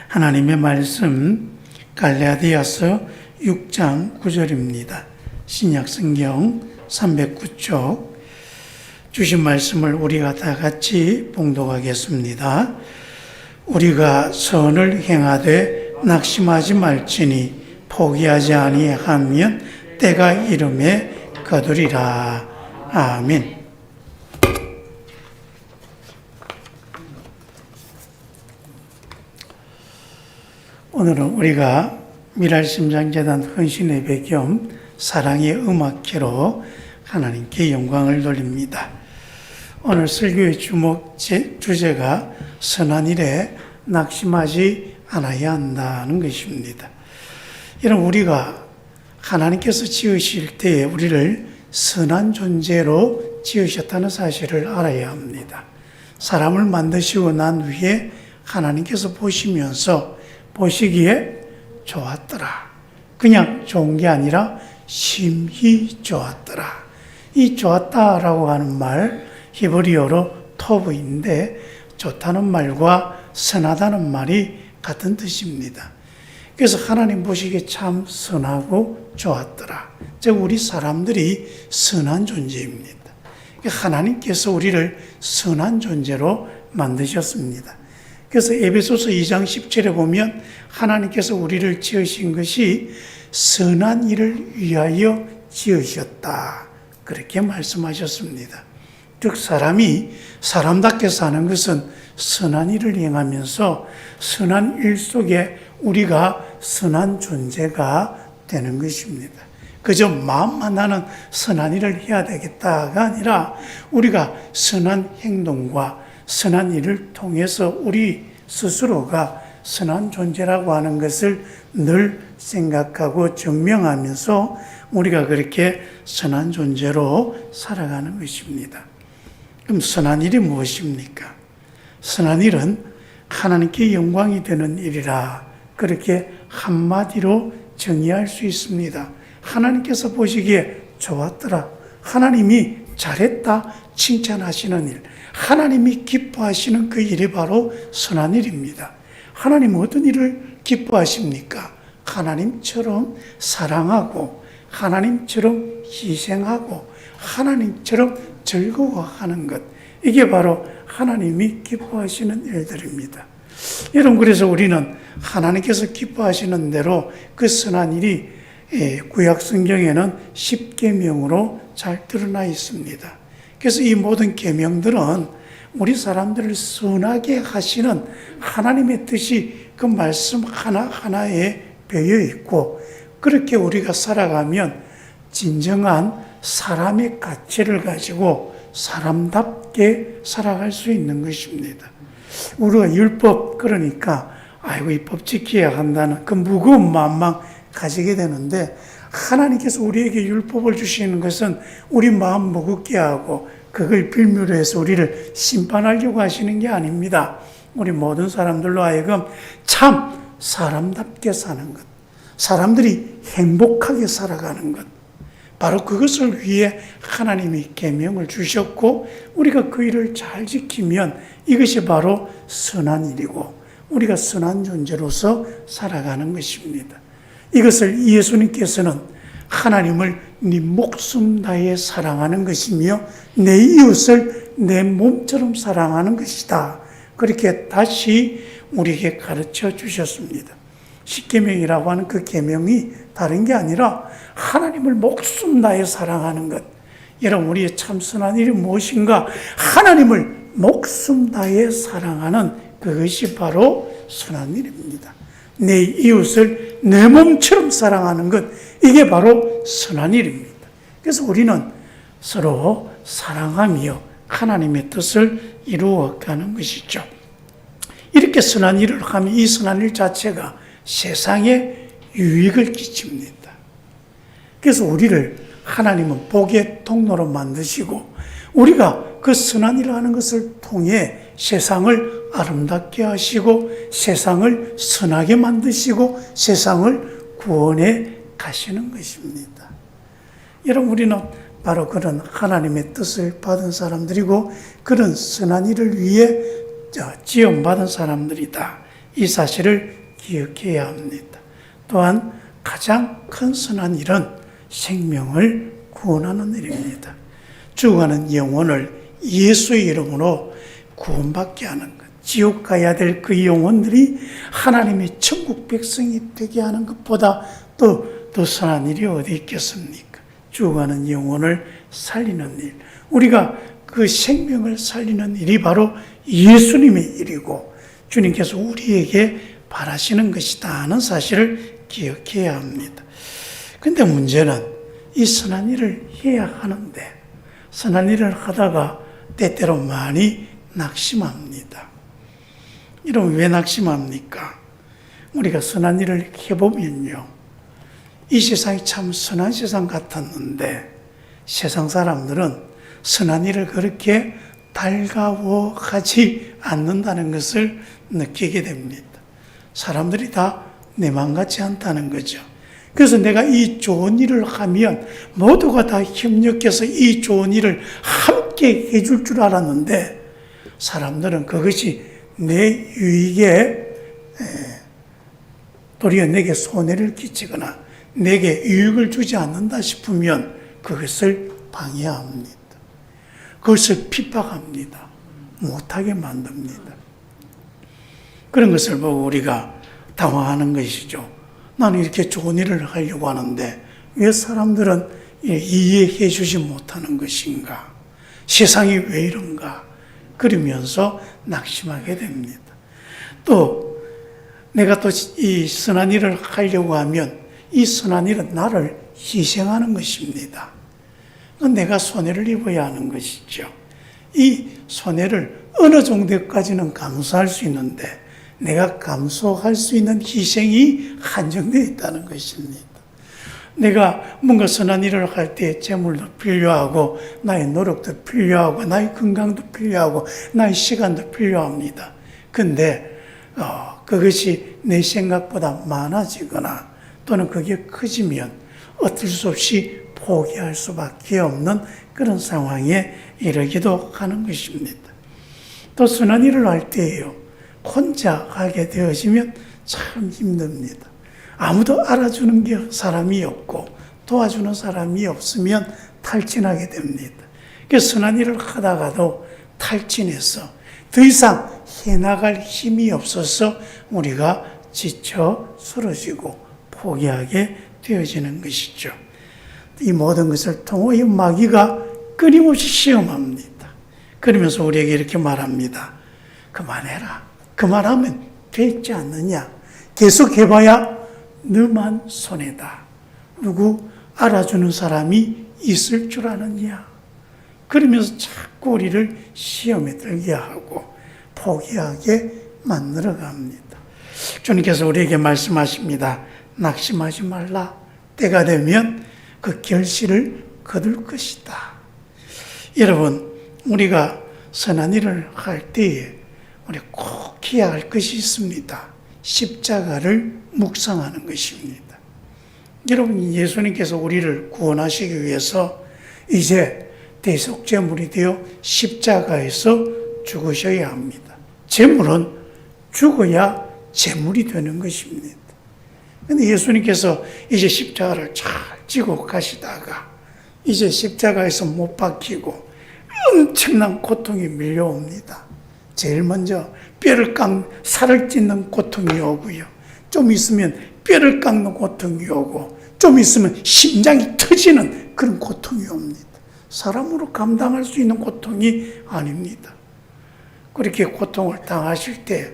하나님의 말씀 갈라디아서 6장 9절입니다. 신약성경 309쪽 주신 말씀을 우리가 다 같이 봉독하겠습니다. 우리가 선을 행하되 낙심하지 말지니 포기하지 아니하면 때가 이름에 거두리라. 아멘. 오늘은 우리가 미랄심장재단 헌신예배 겸 사랑의 음악회로 하나님께 영광을 돌립니다. 오늘 설교의 주제가 선한 일에 낙심하지 않아야 한다는 것입니다. 이런 우리가 하나님께서 지으실 때에 우리를 선한 존재로 지으셨다는 사실을 알아야 합니다. 사람을 만드시고 난 후에 하나님께서 보시기에 좋았더라. 그냥 좋은 게 아니라 심히 좋았더라. 이 좋았다라고 하는 말 히브리어로 토브인데 좋다는 말과 선하다는 말이 같은 뜻입니다. 그래서 하나님 보시기에 참 선하고 좋았더라. 즉 우리 사람들이 선한 존재입니다. 하나님께서 우리를 선한 존재로 만드셨습니다. 그래서 에베소서 2장 10절에 보면 하나님께서 우리를 지으신 것이 선한 일을 위하여 지으셨다. 그렇게 말씀하셨습니다. 즉 사람이 사람답게 사는 것은 선한 일을 행하면서 선한 일 속에 우리가 선한 존재가 되는 것입니다. 그저 마음만 나는 선한 일을 해야 되겠다가 아니라 우리가 선한 행동과 선한 일을 통해서 우리 스스로가 선한 존재라고 하는 것을 늘 생각하고 증명하면서 우리가 그렇게 선한 존재로 살아가는 것입니다. 그럼 선한 일이 무엇입니까? 선한 일은 하나님께 영광이 되는 일이라 그렇게 한마디로 정의할 수 있습니다. 하나님께서 보시기에 좋았더라. 하나님이 잘했다 칭찬하시는 일, 하나님이 기뻐하시는 그 일이 바로 선한 일입니다. 하나님은 어떤 일을 기뻐하십니까? 하나님처럼 사랑하고 하나님처럼 희생하고 하나님처럼 즐거워하는 것, 이게 바로 하나님이 기뻐하시는 일들입니다. 여러분, 그래서 우리는 하나님께서 기뻐하시는 대로 그 선한 일이 구약 성경에는 10계명으로 잘 드러나 있습니다. 그래서 이 모든 계명들은 우리 사람들을 선하게 하시는 하나님의 뜻이 그 말씀 하나하나에 배어 있고, 그렇게 우리가 살아가면 진정한 사람의 가치를 가지고 사람답게 살아갈 수 있는 것입니다. 우리가 율법, 그러니까 아이고 이 법 지켜야 한다는 그 무거운 마음만 가지게 되는데, 하나님께서 우리에게 율법을 주시는 것은 우리 마음 무겁게 하고 그걸 빌미로 해서 우리를 심판하려고 하시는 게 아닙니다. 우리 모든 사람들로 하여금 참 사람답게 사는 것, 사람들이 행복하게 살아가는 것, 바로 그것을 위해 하나님이 계명을 주셨고 우리가 그 일을 잘 지키면 이것이 바로 선한 일이고 우리가 선한 존재로서 살아가는 것입니다. 이것을 예수님께서는 하나님을 네 목숨 다해 사랑하는 것이며 내 이웃을 내 몸처럼 사랑하는 것이다. 그렇게 다시 우리에게 가르쳐 주셨습니다. 십계명이라고 하는 그 계명이 다른 게 아니라 하나님을 목숨 다해 사랑하는 것. 여러분, 우리의 참 선한 일이 무엇인가? 하나님을 목숨 다해 사랑하는 그것이 바로 선한 일입니다. 내 이웃을 내 몸처럼 사랑하는 것, 이게 바로 선한 일입니다. 그래서 우리는 서로 사랑하며 하나님의 뜻을 이루어가는 것이죠. 이렇게 선한 일을 하면 이 선한 일 자체가 세상에 유익을 끼칩니다. 그래서 우리를 하나님은 복의 통로로 만드시고 우리가 그 선한 일을 하는 것을 통해 세상을 아름답게 하시고 세상을 선하게 만드시고 세상을 구원해 가시는 것입니다. 여러분, 우리는 바로 그런 하나님의 뜻을 받은 사람들이고 그런 선한 일을 위해 지원받은 사람들이다. 이 사실을 기억해야 합니다. 또한 가장 큰 선한 일은 생명을 구원하는 일입니다. 죽어가는 영혼을 예수의 이름으로 구원받게 하는 것. 지옥 가야 될 그 영혼들이 하나님의 천국 백성이 되게 하는 것보다 더 선한 일이 어디 있겠습니까? 죽어가는 영혼을 살리는 일. 우리가 그 생명을 살리는 일이 바로 예수님의 일이고 주님께서 우리에게 바라시는 것이다 하는 사실을 기억해야 합니다. 그런데 문제는 이 선한 일을 해야 하는데 선한 일을 하다가 때때로 많이 낙심합니다. 이러면 왜 낙심합니까? 우리가 선한 일을 해보면요, 이 세상이 참 선한 세상 같았는데 세상 사람들은 선한 일을 그렇게 달가워하지 않는다는 것을 느끼게 됩니다. 사람들이 다 내 맘 같지 않다는 거죠. 그래서 내가 이 좋은 일을 하면 모두가 다 협력해서 이 좋은 일을 함께 해줄 줄 알았는데 사람들은 그것이 내 유익에 도리어 내게 손해를 끼치거나 내게 유익을 주지 않는다 싶으면 그것을 방해합니다. 그것을 핍박합니다. 못하게 만듭니다. 그런 것을 보고 우리가 당황하는 것이죠. 나는 이렇게 좋은 일을 하려고 하는데 왜 사람들은 이해해 주지 못하는 것인가? 세상이 왜 이런가? 그러면서 낙심하게 됩니다. 또 내가 또 이 선한 일을 하려고 하면 이 선한 일은 나를 희생하는 것입니다. 내가 손해를 입어야 하는 것이죠. 이 손해를 어느 정도까지는 감수할 수 있는데 내가 감수할 수 있는 희생이 한정되어 있다는 것입니다. 내가 뭔가 선한 일을 할 때 재물도 필요하고 나의 노력도 필요하고 나의 건강도 필요하고 나의 시간도 필요합니다. 근데 그것이 내 생각보다 많아지거나 또는 그게 커지면 어쩔 수 없이 포기할 수밖에 없는 그런 상황에 이르기도 하는 것입니다. 또 선한 일을 할 때에요, 혼자 하게 되어지면 참 힘듭니다. 아무도 알아주는 게 사람이 없고 도와주는 사람이 없으면 탈진하게 됩니다. 그래서 선한 일을 하다가도 탈진해서 더 이상 해나갈 힘이 없어서 우리가 지쳐 쓰러지고 포기하게 되어지는 것이죠. 이 모든 것을 통해 마귀가 끊임없이 시험합니다. 그러면서 우리에게 이렇게 말합니다. 그만해라. 그만하면 되지 않느냐. 계속 해봐야 너만 손해다. 누구 알아주는 사람이 있을 줄 아느냐. 그러면서 자꾸 우리를 시험에 들게 하고 포기하게 만들어 갑니다. 주님께서 우리에게 말씀하십니다. 낙심하지 말라. 때가 되면 그 결실을 거둘 것이다. 여러분, 우리가 선한 일을 할 때에 우리 꼭 해야 할 것이 있습니다. 십자가를 묵상하는 것입니다. 여러분, 예수님께서 우리를 구원하시기 위해서 이제 대속제물이 되어 십자가에서 죽으셔야 합니다. 제물은 죽어야 제물이 되는 것입니다. 그런데 예수님께서 이제 십자가를 잘 지고 가시다가 이제 십자가에서 못 박히고 엄청난 고통이 밀려옵니다. 제일 먼저 살을 찢는 고통이 오고요. 좀 있으면 뼈를 깎는 고통이 오고 좀 있으면 심장이 터지는 그런 고통이 옵니다. 사람으로 감당할 수 있는 고통이 아닙니다. 그렇게 고통을 당하실 때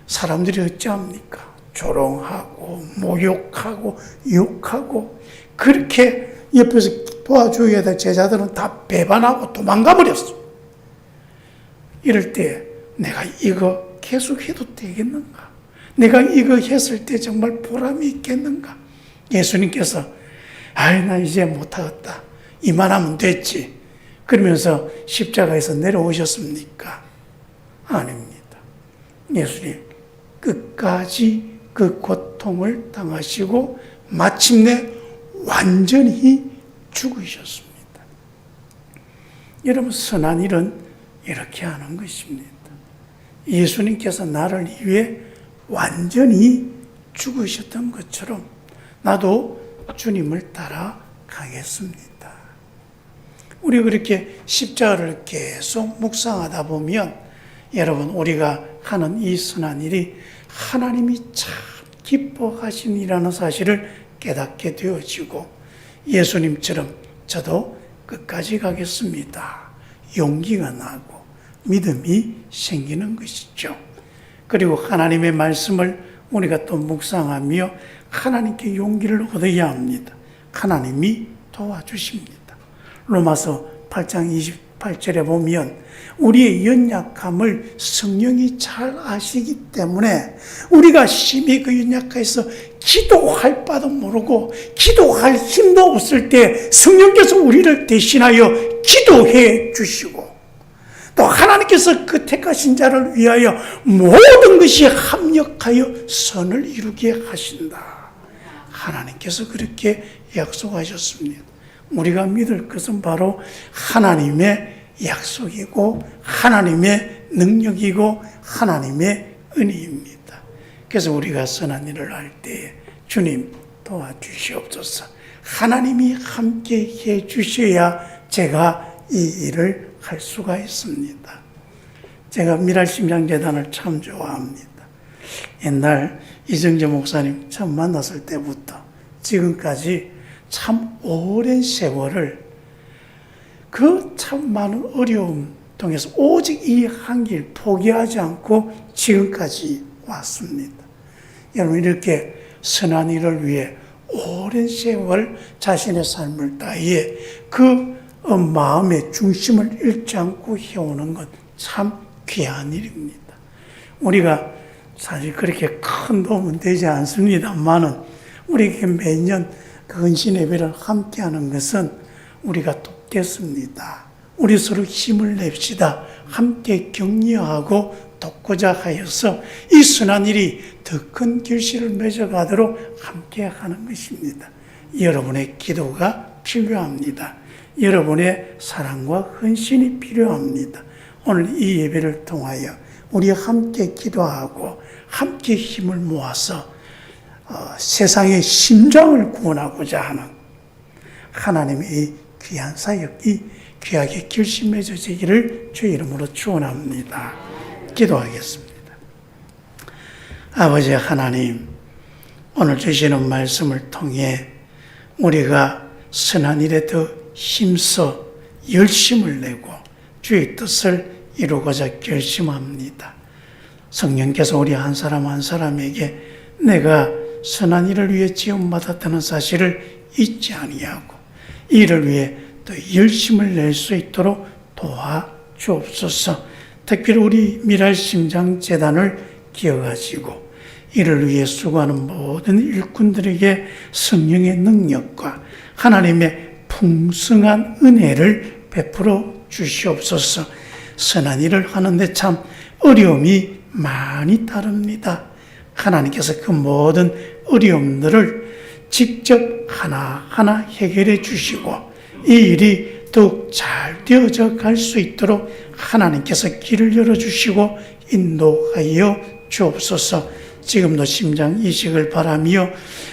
사람들이 어찌합니까? 조롱하고 모욕하고 욕하고 그렇게 옆에서 도와줘야 될 제자들은 다 배반하고 도망가 버렸어. 이럴 때 내가 이거 계속해도 되겠는가? 내가 이거 했을 때 정말 보람이 있겠는가? 예수님께서 나 이제 못하겠다. 이만하면 됐지. 그러면서 십자가에서 내려오셨습니까? 아닙니다. 예수님 끝까지 그 고통을 당하시고 마침내 완전히 죽으셨습니다. 여러분, 선한 일은 이렇게 하는 것입니다. 예수님께서 나를 위해 완전히 죽으셨던 것처럼 나도 주님을 따라가겠습니다. 우리 그렇게 십자가를 계속 묵상하다 보면 여러분, 우리가 하는 이 선한 일이 하나님이 참 기뻐하신 일이라는 사실을 깨닫게 되어지고, 예수님처럼 저도 끝까지 가겠습니다, 용기가 나고 믿음이 생기는 것이죠. 그리고 하나님의 말씀을 우리가 또 묵상하며 하나님께 용기를 얻어야 합니다. 하나님이 도와주십니다. 로마서 8장 28절에 보면 우리의 연약함을 성령이 잘 아시기 때문에 우리가 심히 그 연약해서 기도할 바도 모르고 기도할 힘도 없을 때 성령께서 우리를 대신하여 기도해 주시고, 또 하나님께서 그 택하신 자를 위하여 모든 것이 합력하여 선을 이루게 하신다. 하나님께서 그렇게 약속하셨습니다. 우리가 믿을 것은 바로 하나님의 약속이고 하나님의 능력이고 하나님의 은혜입니다. 그래서 우리가 선한 일을 할 때에 주님 도와주시옵소서, 하나님이 함께 해 주셔야 제가 이 일을 할 수가 있습니다. 제가 미랄심장재단을 참 좋아합니다. 옛날 이정재 목사님 처음 만났을 때부터 지금까지 참 오랜 세월을 그 참 많은 어려움 통해서 오직 이 한 길 포기하지 않고 지금까지 왔습니다. 여러분, 이렇게 선한 일을 위해 오랜 세월 자신의 삶을 다해 그 마음의 중심을 잃지 않고 해오는 것 참 귀한 일입니다. 우리가 사실 그렇게 큰 도움은 되지 않습니다만은 우리에게 매년 그 헌신 예배를 함께하는 것은 우리가 돕겠습니다. 우리 서로 힘을 냅시다. 함께 격려하고 돕고자 하여서 이 선한 일이 더 큰 결실을 맺어가도록 함께하는 것입니다. 여러분의 기도가 필요합니다. 여러분의 사랑과 헌신이 필요합니다. 오늘 이 예배를 통하여 우리 함께 기도하고 함께 힘을 모아서 세상의 심장을 구원하고자 하는 하나님의 이 귀한 사역이 귀하게 결실맺어지기를 주의 이름으로 축원합니다. 기도하겠습니다. 아버지 하나님, 오늘 주시는 말씀을 통해 우리가 선한 일에 더 힘써 열심을 내고 주의 뜻을 이루고자 결심합니다. 성령께서 우리 한 사람 한 사람에게 내가 선한 일을 위해 지원받았다는 사실을 잊지 아니하고 이를 위해 또 열심을 낼 수 있도록 도와주옵소서. 특별히 우리 미랄심장재단을 기억하시고 이를 위해 수고하는 모든 일꾼들에게 성령의 능력과 하나님의 풍성한 은혜를 베풀어 주시옵소서. 선한 일을 하는데 참 어려움이 많이 따릅니다. 하나님께서 그 모든 어려움들을 직접 하나하나 해결해 주시고 이 일이 더욱 잘 되어져 갈 수 있도록 하나님께서 길을 열어주시고 인도하여 주옵소서. 지금도 심장 이식을 바라며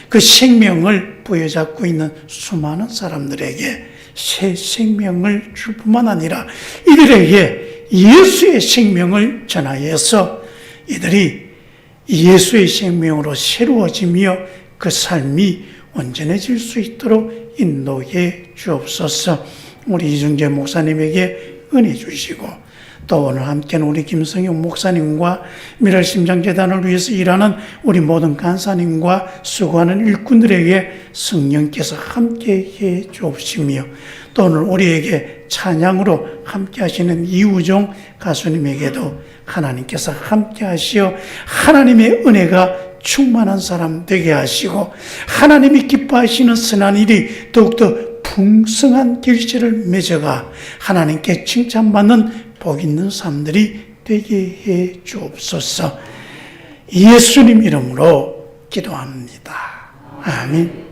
그 생명을 부여잡고 있는 수많은 사람들에게 새 생명을 줄 뿐만 아니라 이들에게 예수의 생명을 전하여서 이들이 예수의 생명으로 새로워지며 그 삶이 온전해질 수 있도록 인도해 주옵소서. 우리 이정재 목사님에게 은혜 주시고 또 오늘 함께는 우리 김성용 목사님과 미랄심장재단을 위해서 일하는 우리 모든 간사님과 수고하는 일꾼들에게 성령께서 함께해 주옵시며 또 오늘 우리에게 찬양으로 함께하시는 이우종 가수님에게도 하나님께서 함께하시어 하나님의 은혜가 충만한 사람 되게 하시고 하나님이 기뻐하시는 선한 일이 더욱더 풍성한 결실을 맺어가 하나님께 칭찬받는 복 있는 삶들이 되게 해 주옵소서. 예수님 이름으로 기도합니다. 아멘.